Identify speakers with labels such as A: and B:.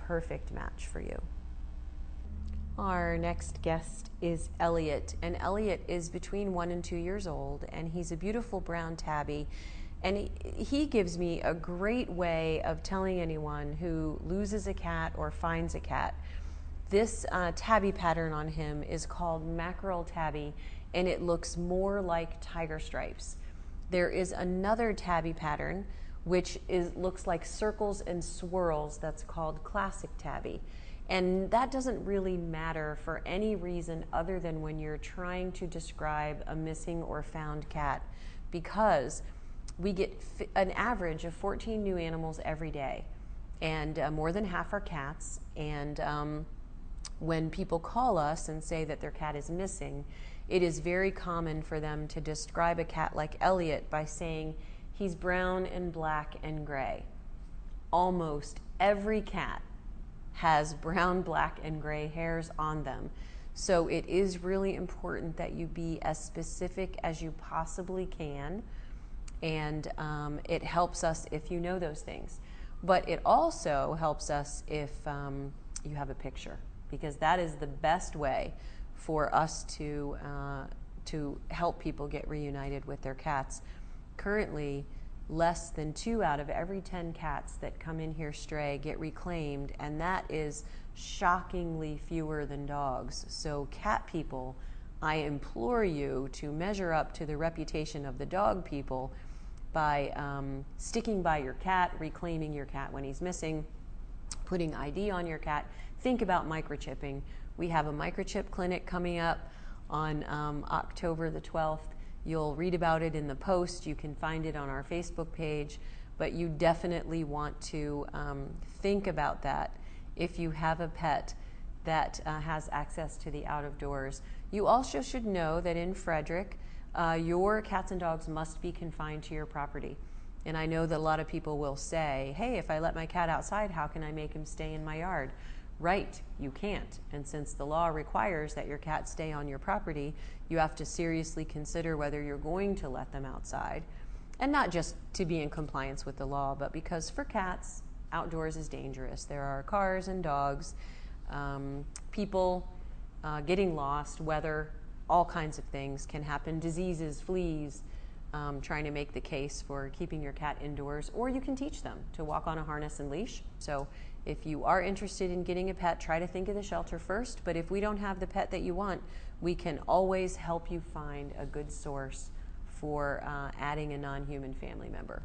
A: perfect match for you. Our next guest is Elliott, and Elliott is between 1 and 2 years old, and he's a beautiful brown tabby. And he gives me a great way of telling anyone who loses a cat or finds a cat. This tabby pattern on him is called mackerel tabby, and it looks more like tiger stripes. There is another tabby pattern which looks like circles and swirls, that's called classic tabby. And that doesn't really matter for any reason other than when you're trying to describe a missing or found cat, because we get an average of 14 new animals every day, and more than half are cats. And when people call us and say that their cat is missing, it is very common for them to describe a cat like Elliott by saying he's brown and black and gray. Almost every cat has brown, black, and gray hairs on them. So it is really important that you be as specific as you possibly can, and it helps us if you know those things. But it also helps us if you have a picture, because that is the best way for us to help people get reunited with their cats. Currently, less than 2 out of every 10 cats that come in here stray get reclaimed, and that is shockingly fewer than dogs. So cat people, I implore you to measure up to the reputation of the dog people by sticking by your cat, reclaiming your cat when he's missing, putting ID on your cat. Think about microchipping. We have a microchip clinic coming up on October the 12th. You'll read about it in the Post. You can find it on our Facebook page, but you definitely want to think about that if you have a pet that has access to the out of doors. You also should know that in Frederick, your cats and dogs must be confined to your property. And I know that a lot of people will say, hey, if I let my cat outside, how can I make him stay in my yard? Right, you can't. And since the law requires that your cat stay on your property, you have to seriously consider whether you're going to let them outside. And not just to be in compliance with the law, but because for cats, outdoors is dangerous. There are cars and dogs, people getting lost, weather, all kinds of things can happen, diseases, fleas, trying to make the case for keeping your cat indoors. Or you can teach them to walk on a harness and leash. So if you are interested in getting a pet, try to think of the shelter first. But if we don't have the pet that you want, we can always help you find a good source for adding a non-human family member.